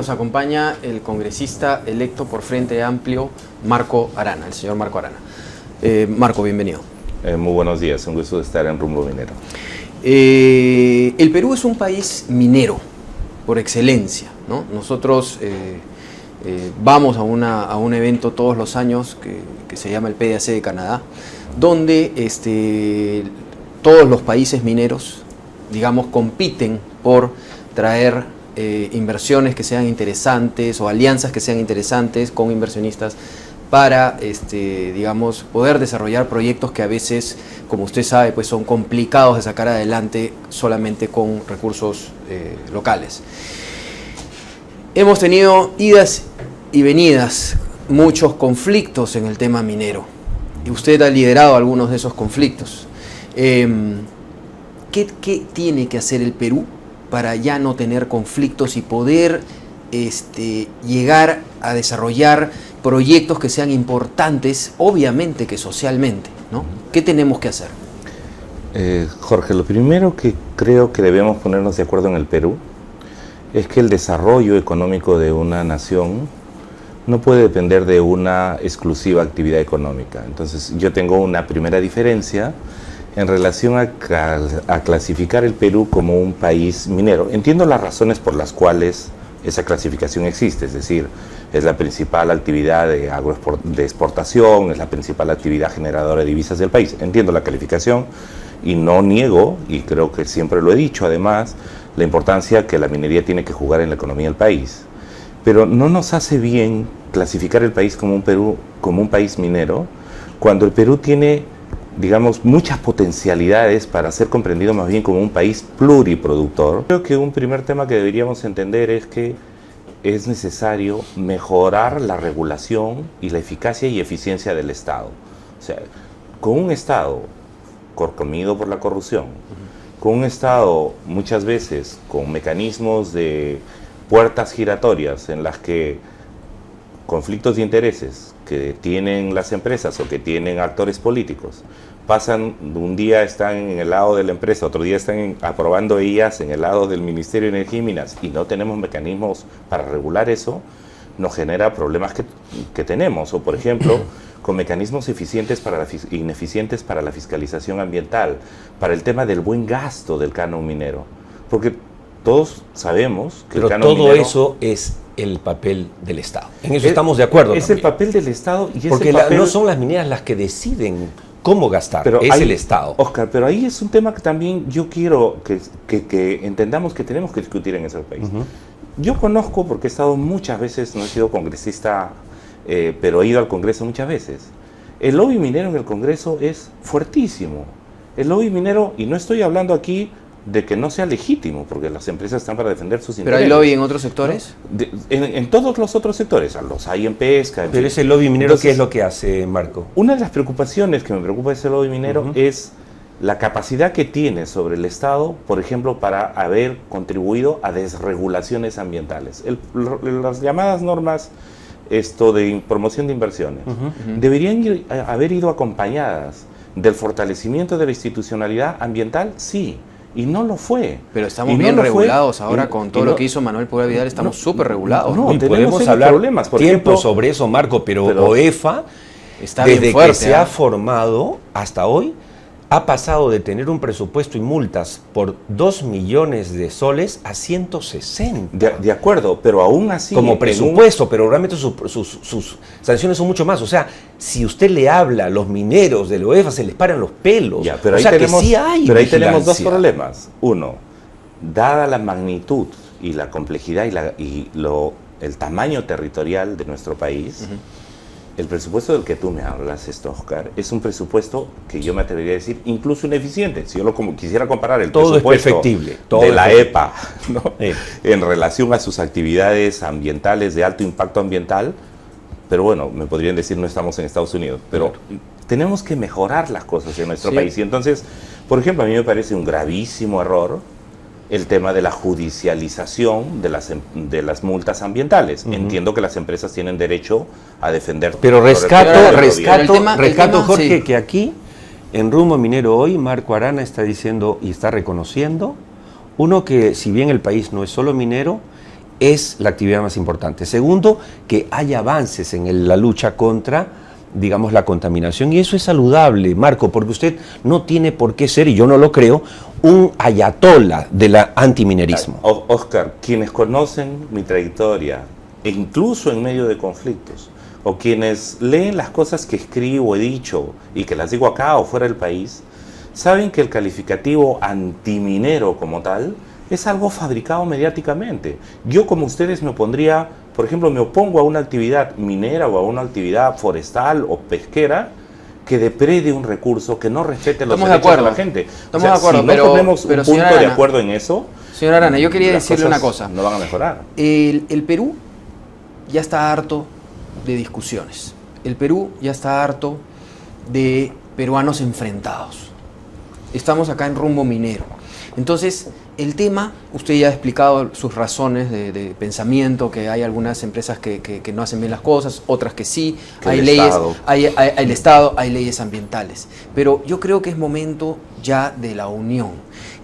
nos acompaña el congresista electo por Frente Amplio, Marco Arana, el señor Marco Arana. Marco, bienvenido. Muy buenos días, un gusto de estar en Rumbo Minero. El Perú es un país minero, por excelencia, ¿no? Nosotros vamos a un evento todos los años que se llama el PDAC de Canadá, donde todos los países mineros, digamos, compiten por traer inversiones que sean interesantes o alianzas que sean interesantes con inversionistas para, digamos, poder desarrollar proyectos que a veces, como usted sabe, pues son complicados de sacar adelante solamente con recursos locales. Hemos tenido idas y venidas, muchos conflictos en el tema minero, y usted ha liderado algunos de esos conflictos. ¿Qué tiene que hacer el Perú para ya no tener conflictos y poder llegar a desarrollar proyectos que sean importantes, obviamente que socialmente, ¿no? ¿Qué tenemos que hacer? Jorge, lo primero que creo que debemos ponernos de acuerdo en el Perú es que el desarrollo económico de una nación no puede depender de una exclusiva actividad económica. Entonces, yo tengo una primera diferencia en relación a clasificar el Perú como un país minero. Entiendo las razones por las cuales esa clasificación existe, es decir, es la principal actividad de exportación, es la principal actividad generadora de divisas del país. Entiendo la calificación y no niego, y creo que siempre lo he dicho además, la importancia que la minería tiene que jugar en la economía del país. Pero no nos hace bien clasificar el país como un país minero, cuando el Perú tiene, digamos, muchas potencialidades para ser comprendido más bien como un país pluriproductor. Creo que un primer tema que deberíamos entender es que es necesario mejorar la regulación y la eficacia y eficiencia del Estado. O sea, con un Estado comido por la corrupción, con un Estado muchas veces con mecanismos de puertas giratorias en las que conflictos de intereses que tienen las empresas o que tienen actores políticos pasan, un día están en el lado de la empresa, otro día están aprobando ellas en el lado del Ministerio de Energía y Minas, y no tenemos mecanismos para regular eso, nos genera problemas que tenemos. O por ejemplo, con mecanismos ineficientes para la fiscalización ambiental, para el tema del buen gasto del canon minero, porque todos sabemos que pero el canon todo minero, eso es el papel del Estado. En eso estamos de acuerdo. Es también. el papel del Estado y es porque el papel... no son las mineras las que deciden cómo gastar, pero es ahí, el Estado. Oscar, pero ahí es un tema que también yo quiero que entendamos que tenemos que discutir en ese país. Yo conozco, porque he estado muchas veces, no he sido congresista, pero he ido al Congreso muchas veces. El lobby minero en el Congreso es fuertísimo. El lobby minero, y no estoy hablando aquí de que no sea legítimo, porque las empresas están para defender sus intereses. ¿Pero hay lobby en otros sectores? ¿No? En todos los otros sectores, los hay en pesca. Pero ese lobby minero, entonces, ¿qué es lo que hace, Marco? Una de las preocupaciones que me preocupa de ese lobby minero es la capacidad que tiene sobre el Estado, por ejemplo, para haber contribuido a desregulaciones ambientales. Las llamadas normas de promoción de inversiones deberían haber ido acompañadas del fortalecimiento de la institucionalidad ambiental, sí. Y no lo fue. Pero estamos bien regulados ahora con todo lo que hizo Manuel Pura Vidal, estamos súper regulados. No, podemos hablar problemas. Por tiempo sobre eso, Marco, pero OEFA, está desde fuerte, que se ha formado hasta hoy, ha pasado de tener un presupuesto y multas por 2 millones de soles a 160. De acuerdo, pero aún así... Como presupuesto, pero realmente sus sanciones son mucho más. O sea, si usted le habla a los mineros de la OEFA, se les paran los pelos. Ya, pero o sea, que sí hay pero ahí tenemos dos problemas. Uno, dada la magnitud y la complejidad y el tamaño territorial de nuestro país... El presupuesto del que tú me hablas, Oscar, es un presupuesto que yo me atrevería a decir incluso ineficiente. Si yo quisiera comparar el presupuesto de la EPA, ¿no? En relación a sus actividades ambientales de alto impacto ambiental, pero bueno, me podrían decir no estamos en Estados Unidos, pero tenemos que mejorar las cosas en nuestro país. Y entonces, por ejemplo, a mí me parece un gravísimo error el tema de la judicialización de las multas ambientales. Entiendo que las empresas tienen derecho a defender... Pero rescato, Jorge, que aquí, en Rumbo Minero hoy, Marco Arana está diciendo y está reconociendo, uno, que si bien el país no es solo minero, es la actividad más importante. Segundo, que haya avances en la lucha contra, digamos, la contaminación, y eso es saludable, Marco, porque usted no tiene por qué ser, y yo no lo creo, un ayatola del antiminerismo. Oscar, quienes conocen mi trayectoria, e incluso en medio de conflictos, o quienes leen las cosas que escribo, he dicho, y que las digo acá o fuera del país, saben que el calificativo antiminero como tal es algo fabricado mediáticamente. Yo, como ustedes, me opondría, por ejemplo, me opongo a una actividad minera o a una actividad forestal o pesquera que deprede un recurso, que no respete los derechos de la gente. Estamos de acuerdo, si no ponemos un punto de acuerdo en eso, señora Arana, yo quería decirle una cosa. No van a mejorar. El Perú ya está harto de discusiones. El Perú ya está harto de peruanos enfrentados. Estamos acá en rumbo minero. Entonces, el tema, usted ya ha explicado sus razones de pensamiento, que hay algunas empresas que no hacen bien las cosas, otras que sí, hay leyes, hay el Estado, hay leyes ambientales. Pero yo creo que es momento ya de la unión.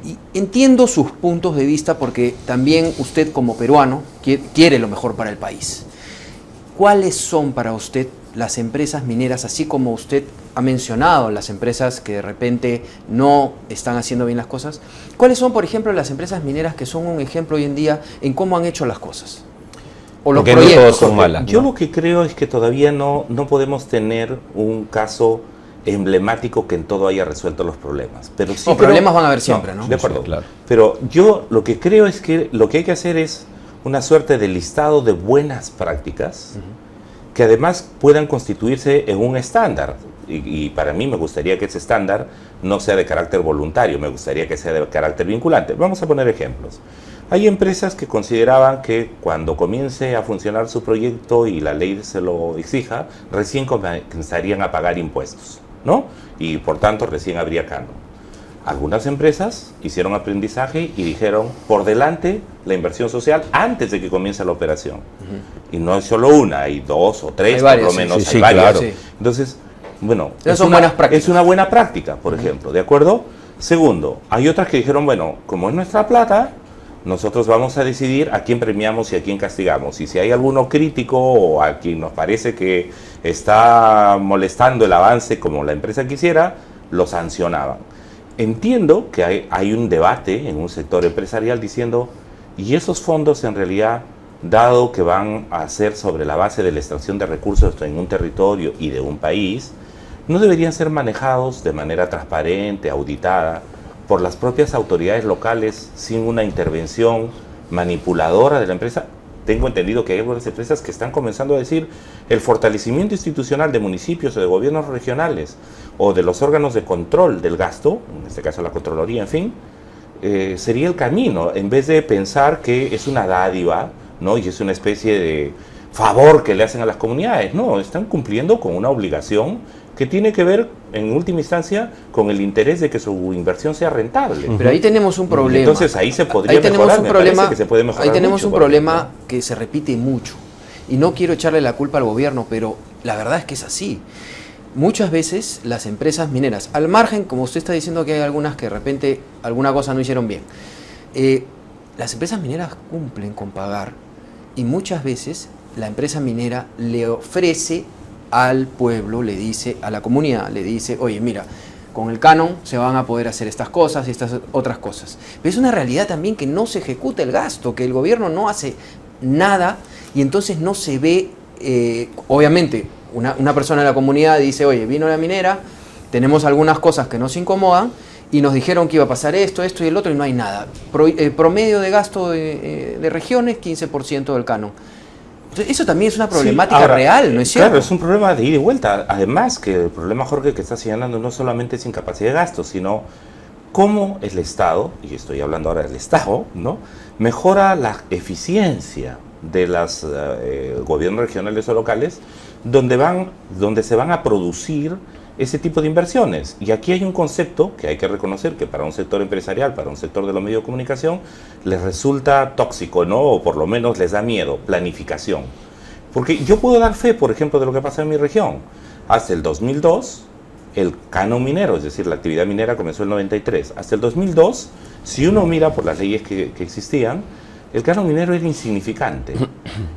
Y entiendo sus puntos de vista porque también usted como peruano quiere lo mejor para el país. ¿Cuáles son para usted las empresas mineras, así como usted ha mencionado las empresas que de repente no están haciendo bien las cosas? ¿Cuáles son, por ejemplo, las empresas mineras que son un ejemplo hoy en día en cómo han hecho las cosas? O los proyectos. No todos son malas, ¿no? Yo lo que creo es que todavía no podemos tener un caso emblemático que en todo haya resuelto los problemas. Pero sí problemas van a haber siempre, ¿no? De acuerdo, sí, claro. Pero yo lo que creo es que lo que hay que hacer es una suerte de listado de buenas prácticas que además puedan constituirse en un estándar. Y para mí me gustaría que ese estándar no sea de carácter voluntario, me gustaría que sea de carácter vinculante. Vamos a poner ejemplos. Hay empresas que consideraban que cuando comience a funcionar su proyecto y la ley se lo exija, recién comenzarían a pagar impuestos, ¿no? Y por tanto recién habría canon. Algunas empresas hicieron aprendizaje y dijeron, por delante la inversión social antes de que comience la operación. Y no es solo una, hay dos o tres, por lo menos, hay varias. Claro. Entonces, bueno, es una buena práctica, por ejemplo, ¿de acuerdo? Segundo, hay otras que dijeron, bueno, como es nuestra plata, nosotros vamos a decidir a quién premiamos y a quién castigamos. Y si hay alguno crítico o a quien nos parece que está molestando el avance como la empresa quisiera, lo sancionaban. Entiendo que hay un debate en un sector empresarial diciendo, ¿y esos fondos en realidad, dado que van a ser sobre la base de la extracción de recursos en un territorio y de un país, no deberían ser manejados de manera transparente, auditada, por las propias autoridades locales sin una intervención manipuladora de la empresa? Tengo entendido que hay algunas empresas que están comenzando a decir el fortalecimiento institucional de municipios o de gobiernos regionales o de los órganos de control del gasto, en este caso la Contraloría, en fin, sería el camino, en vez de pensar que es una dádiva, ¿no? Y es una especie de favor que le hacen a las comunidades. No, están cumpliendo con una obligación que tiene que ver, en última instancia, con el interés de que su inversión sea rentable. Pero ahí tenemos un problema. Entonces ahí se podría mejorar, me parece que se puede mejorar. Ahí tenemos un problema que se repite mucho. Y no quiero echarle la culpa al gobierno, pero la verdad es que es así. Muchas veces las empresas mineras, al margen, como usted está diciendo que hay algunas que de repente alguna cosa no hicieron bien, las empresas mineras cumplen con pagar y muchas veces la empresa minera le ofrece al pueblo, le dice, a la comunidad, le dice, oye, mira, con el canon se van a poder hacer estas cosas y estas otras cosas. Pero es una realidad también que no se ejecuta el gasto, que el gobierno no hace nada y entonces no se ve, obviamente, una persona de la comunidad dice, oye, vino la minera, tenemos algunas cosas que nos incomodan y nos dijeron que iba a pasar esto y el otro y no hay nada. Promedio de gasto de regiones, 15% del canon. Eso también es una problemática real, ¿no es cierto? Claro, es un problema de ida y vuelta. Además, que el problema, Jorge, que está señalando no solamente es incapacidad de gasto, sino cómo el Estado, y estoy hablando ahora del Estado, ¿no?, mejora la eficiencia de los gobiernos regionales o locales donde se van a producir ese tipo de inversiones. Y aquí hay un concepto que hay que reconocer que para un sector empresarial, para un sector de los medios de comunicación, les resulta tóxico, ¿no? O por lo menos les da miedo, planificación. Porque yo puedo dar fe, por ejemplo, de lo que pasa en mi región. Hasta el 2002, el canon minero, es decir, la actividad minera comenzó en el 93. Hasta el 2002, si uno mira por las leyes que existían, el canon minero era insignificante.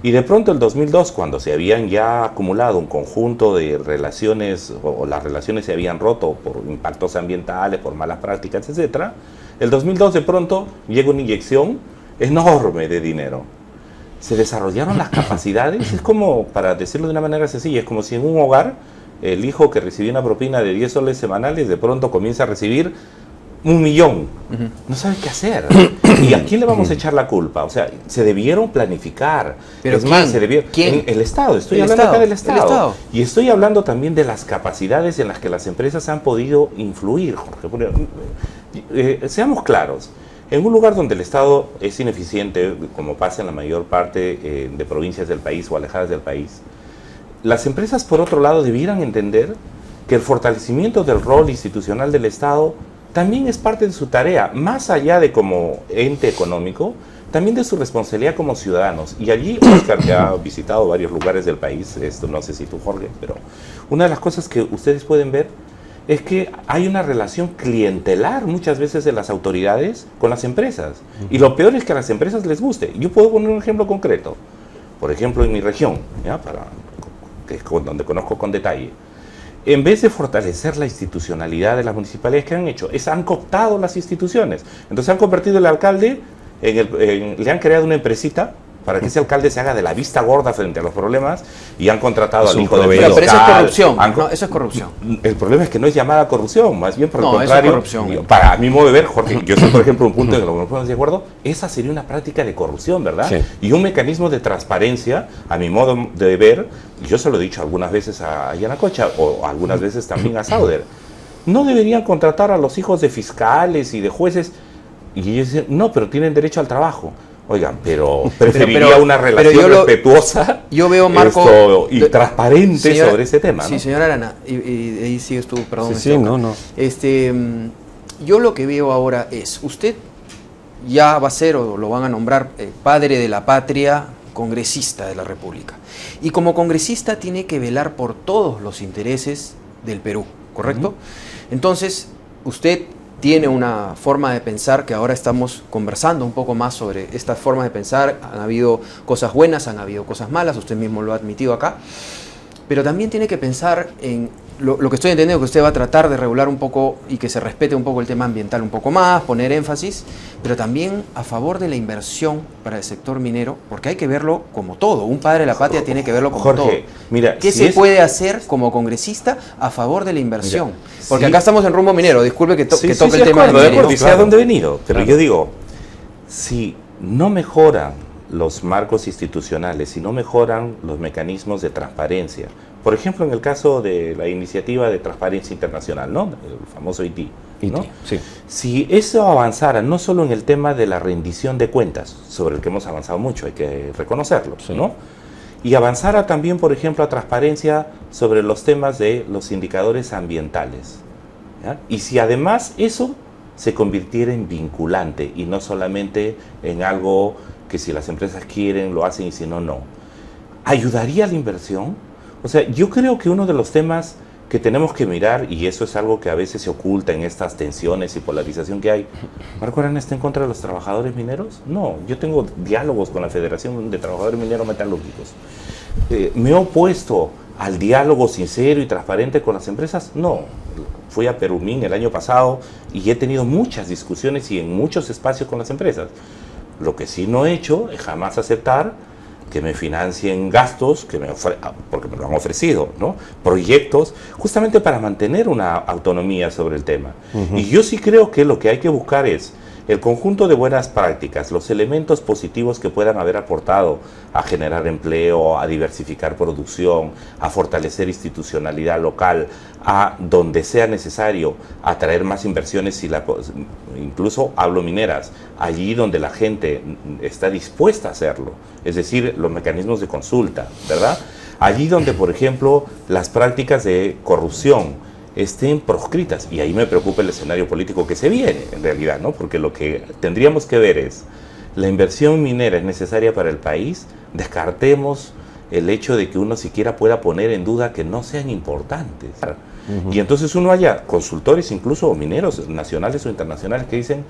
Y de pronto el 2002, cuando se habían ya acumulado un conjunto de relaciones, o las relaciones se habían roto por impactos ambientales, por malas prácticas, etc., el 2002 de pronto llega una inyección enorme de dinero. Se desarrollaron las capacidades, es como, para decirlo de una manera sencilla, es como si en un hogar el hijo que recibía una propina de 10 soles semanales de pronto comienza a recibir 1 millón. No sabe qué hacer. ¿Y a quién le vamos a echar la culpa? O sea, se debieron planificar. ¿Pero es quién? más, se debieron... ¿Quién? El Estado, estoy hablando acá del Estado. Y estoy hablando también de las capacidades en las que las empresas han podido influir, Jorge. Seamos claros. En un lugar donde el Estado es ineficiente, como pasa en la mayor parte de provincias del país o alejadas del país, las empresas, por otro lado, debieran entender que el fortalecimiento del rol institucional del Estado también es parte de su tarea, más allá de como ente económico, también de su responsabilidad como ciudadanos. Y allí, Oscar, que ha visitado varios lugares del país, esto no sé si tú, Jorge, pero una de las cosas que ustedes pueden ver es que hay una relación clientelar muchas veces de las autoridades con las empresas. Y lo peor es que a las empresas les guste. Yo puedo poner un ejemplo concreto. Por ejemplo, en mi región, ¿ya? Que es donde conozco con detalle. En vez de fortalecer la institucionalidad de las municipalidades, ¿qué han hecho? Han cooptado las instituciones. Entonces han convertido el alcalde, le han creado una empresita para que ese alcalde se haga de la vista gorda frente a los problemas y han contratado al hijo de fiscal. Pero eso es corrupción. No, eso es corrupción. El problema es que no es llamada corrupción, más bien por el contrario. Eso es corrupción. Para mi modo de ver, Jorge, yo soy por ejemplo un punto en el que nos ponemos de acuerdo, esa sería una práctica de corrupción, ¿verdad? Sí. Y un mecanismo de transparencia, a mi modo de ver, yo se lo he dicho algunas veces a Yanacocha o algunas veces también a Sauder, no deberían contratar a los hijos de fiscales y de jueces, y ellos dicen, no, pero tienen derecho al trabajo. Oigan, pero preferiría una relación respetuosa yo veo, Marco, y transparente sobre ese tema. Sí, ¿no? Señora Arana, y ahí sigues tú, perdón. Sí, no. Yo lo que veo ahora es, usted ya va a ser, o lo van a nombrar, padre de la patria, congresista de la República. Y como congresista tiene que velar por todos los intereses del Perú, ¿correcto? Entonces, usted tiene una forma de pensar que ahora estamos conversando un poco más sobre estas formas de pensar. Han habido cosas buenas, han habido cosas malas, usted mismo lo ha admitido acá. Pero también tiene que pensar en lo que estoy entendiendo, que usted va a tratar de regular un poco y que se respete un poco el tema ambiental un poco más, poner énfasis, pero también a favor de la inversión para el sector minero, porque hay que verlo como todo. Un padre de la patria tiene que verlo como Jorge, todo. Mira, ¿Qué se puede hacer como congresista a favor de la inversión? Porque acá estamos en rumbo minero, disculpe que toque el tema de minería. Dice a dónde he venido, pero yo digo, si no mejoran los marcos institucionales, si no mejoran los mecanismos de transparencia, por ejemplo, en el caso de la iniciativa de transparencia internacional, ¿no? El famoso IT, ¿no? Sí. Si eso avanzara, no solo en el tema de la rendición de cuentas, sobre el que hemos avanzado mucho, hay que reconocerlo, ¿no? Y avanzara también, por ejemplo, a transparencia sobre los temas de los indicadores ambientales, ¿ya? Y si además eso se convirtiera en vinculante y no solamente en algo que si las empresas quieren lo hacen y si no, no. ¿Ayudaría a la inversión? O sea, yo creo que uno de los temas que tenemos que mirar, y eso es algo que a veces se oculta en estas tensiones y polarización que hay, ¿Marco Arana está en contra de los trabajadores mineros? No, yo tengo diálogos con la Federación de Trabajadores Mineros Metalúrgicos. ¿Me he opuesto al diálogo sincero y transparente con las empresas? No. Fui a Perumín el año pasado y he tenido muchas discusiones y en muchos espacios con las empresas. Lo que sí no he hecho es jamás aceptar que me financien gastos porque me lo han ofrecido, ¿no? Proyectos, justamente para mantener una autonomía sobre el tema. Y yo sí creo que lo que hay que buscar es el conjunto de buenas prácticas, los elementos positivos que puedan haber aportado a generar empleo, a diversificar producción, a fortalecer institucionalidad local, a donde sea necesario atraer más inversiones, incluso hablo mineras, allí donde la gente está dispuesta a hacerlo, es decir, los mecanismos de consulta, ¿verdad? Allí donde, por ejemplo, las prácticas de corrupción estén proscritas, y ahí me preocupa el escenario político que se viene, en realidad, ¿no? Porque lo que tendríamos que ver es, la inversión minera es necesaria para el país, descartemos el hecho de que uno siquiera pueda poner en duda que no sean importantes. Y entonces uno haya consultores, incluso mineros nacionales o internacionales, que dicen,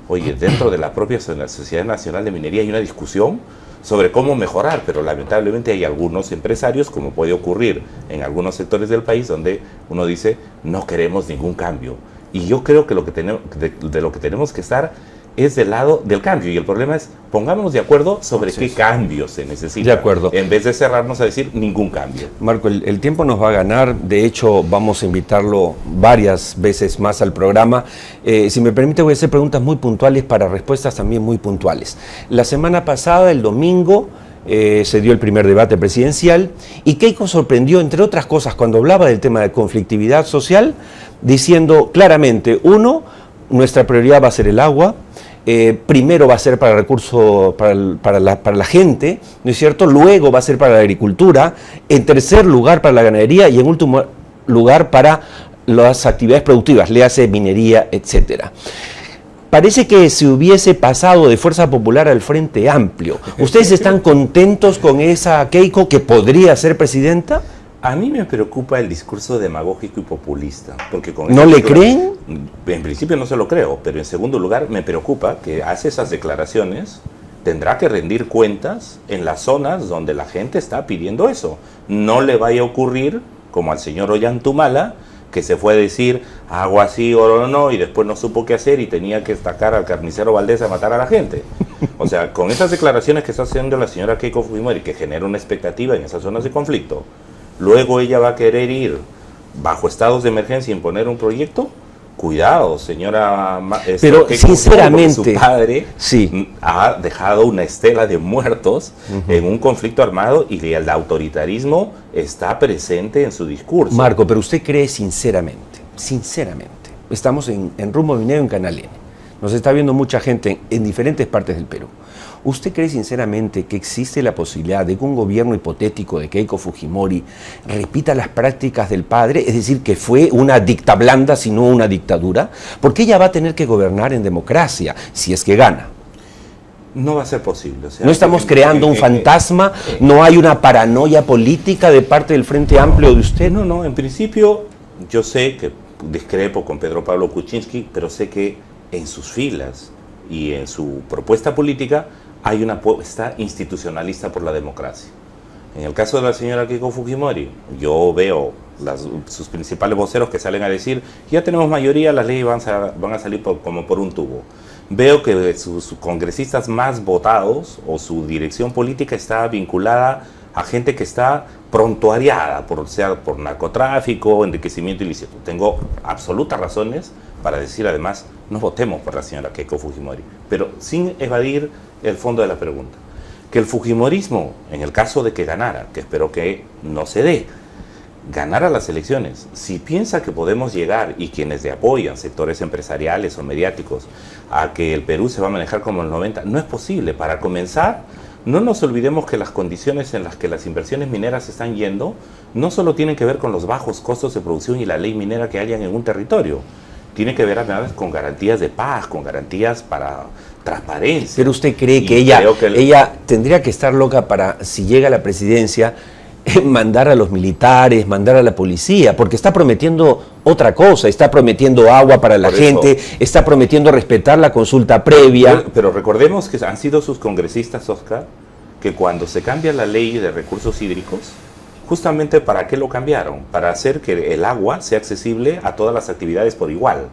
Oye, dentro de la propia Sociedad Nacional de Minería hay una discusión sobre cómo mejorar, pero lamentablemente hay algunos empresarios, como puede ocurrir en algunos sectores del país, donde uno dice, no queremos ningún cambio. Y yo creo que lo que tenemos que estar es del lado del cambio, y el problema es, pongámonos de acuerdo sobre qué cambios se necesitan. De acuerdo. En vez de cerrarnos a decir ningún cambio. Marco, el tiempo nos va a ganar. De hecho, vamos a invitarlo varias veces más al programa. Si me permite, voy a hacer preguntas muy puntuales para respuestas también muy puntuales. La semana pasada, el domingo, se dio el primer debate presidencial y Keiko sorprendió, entre otras cosas, cuando hablaba del tema de conflictividad social, diciendo claramente, uno, nuestra prioridad va a ser el agua. Primero va a ser para el recurso, para la gente, ¿no es cierto? Luego va a ser para la agricultura, en tercer lugar para la ganadería y en último lugar para las actividades productivas, le hace minería, etcétera. Parece que se hubiese pasado de Fuerza Popular al Frente Amplio. ¿Ustedes están contentos con esa Keiko que podría ser presidenta? A mí me preocupa el discurso demagógico y populista. Porque con ¿No le creen? En principio no se lo creo, pero en segundo lugar me preocupa que hace esas declaraciones, tendrá que rendir cuentas en las zonas donde la gente está pidiendo eso. No le vaya a ocurrir, como al señor Ollantumala, que se fue a decir hago así o no, y después no supo qué hacer y tenía que sacar al carnicero Valdés a matar a la gente. O sea, con esas declaraciones que está haciendo la señora Keiko Fujimori, que genera una expectativa en esas zonas de conflicto, luego ella va a querer ir bajo estados de emergencia y imponer un proyecto. Cuidado, señora. Pero sinceramente, su padre ha dejado una estela de muertos en un conflicto armado y el autoritarismo está presente en su discurso. Marco, pero usted cree sinceramente, estamos en Rumbo Minero en Canal N, nos está viendo mucha gente en diferentes partes del Perú. ¿Usted cree sinceramente que existe la posibilidad de que un gobierno hipotético de Keiko Fujimori repita las prácticas del padre? Es decir, que fue una dicta blanda, sino una dictadura. Porque ella va a tener que gobernar en democracia, si es que gana. No va a ser posible. O sea, no estamos creando un fantasma, no hay una paranoia política de parte del Frente Amplio de usted. No, en principio yo sé que discrepo con Pedro Pablo Kuczynski, pero sé que en sus filas y en su propuesta política hay una apuesta institucionalista por la democracia. En el caso de la señora Keiko Fujimori, yo veo sus principales voceros que salen a decir, ya tenemos mayoría, las leyes van a salir como por un tubo. Veo que sus congresistas más votados o su dirección política está vinculada a gente que está prontuariada, sea por narcotráfico, enriquecimiento ilícito. Tengo absolutas razones para decir además, no votemos por la señora Keiko Fujimori, pero sin evadir el fondo de la pregunta. Que el fujimorismo, en el caso de que ganara, que espero que no se dé, ganara las elecciones, si piensa que podemos llegar, y quienes le apoyan, sectores empresariales o mediáticos, a que el Perú se va a manejar como en el 90, no es posible. Para comenzar, no nos olvidemos que las condiciones en las que las inversiones mineras están yendo no solo tienen que ver con los bajos costos de producción y la ley minera que hayan en un territorio, tiene que ver además con garantías de paz, con garantías para transparencia. Pero usted cree que ella tendría que estar loca para, si llega a la presidencia, mandar a los militares, mandar a la policía, porque está prometiendo otra cosa, está prometiendo agua para la gente, está prometiendo respetar la consulta previa. Pero recordemos que han sido sus congresistas, Oscar, que cuando se cambia la ley de recursos hídricos, justamente ¿para qué lo cambiaron? Para hacer que el agua sea accesible a todas las actividades por igual,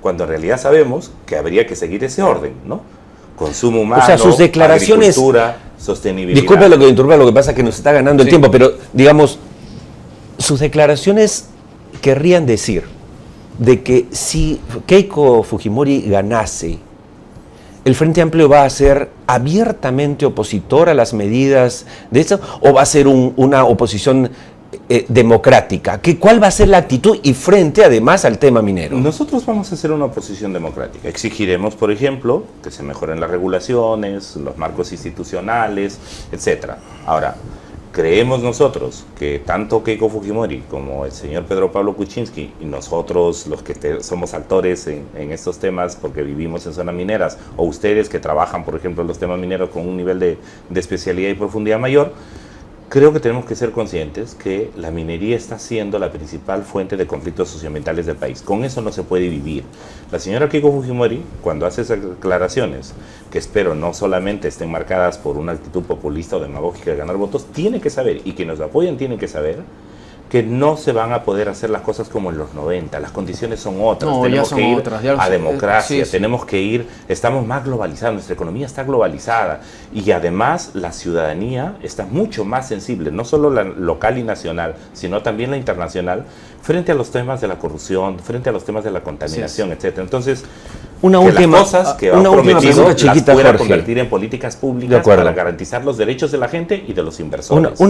cuando en realidad sabemos que habría que seguir ese orden, ¿no? Consumo humano, o sea, sus declaraciones, agricultura, sostenibilidad. Disculpe lo que interrumpa, lo que pasa es que nos está ganando el tiempo, pero digamos, sus declaraciones querrían decir de que si Keiko Fujimori ganase, ¿el Frente Amplio va a ser abiertamente opositor a las medidas de eso o va a ser una oposición democrática? ¿Cuál va a ser la actitud y frente además al tema minero? Nosotros vamos a hacer una oposición democrática. Exigiremos, por ejemplo, que se mejoren las regulaciones, los marcos institucionales, etcétera. Ahora, creemos nosotros que tanto Keiko Fujimori como el señor Pedro Pablo Kuczynski y nosotros los que somos actores en estos temas porque vivimos en zonas mineras, o ustedes que trabajan, por ejemplo, en los temas mineros con un nivel de especialidad y profundidad mayor, Creo que tenemos que ser conscientes que la minería está siendo la principal fuente de conflictos socioambientales del país. Con eso no se puede vivir. La señora Keiko Fujimori, cuando hace esas declaraciones, que espero no solamente estén marcadas por una actitud populista o demagógica de ganar votos, tiene que saber, y quienes nos apoyan tienen que saber, que no se van a poder hacer las cosas como en los 90, las condiciones son otras, no, tenemos que ir a democracia, sí. tenemos que ir, estamos más globalizados, nuestra economía está globalizada y además la ciudadanía está mucho más sensible, no solo la local y nacional, sino también la internacional, frente a los temas de la corrupción, frente a los temas de la contaminación, etcétera. Entonces, una que última, las cosas que han prometido las pueda convertir en políticas públicas para garantizar los derechos de la gente y de los inversores.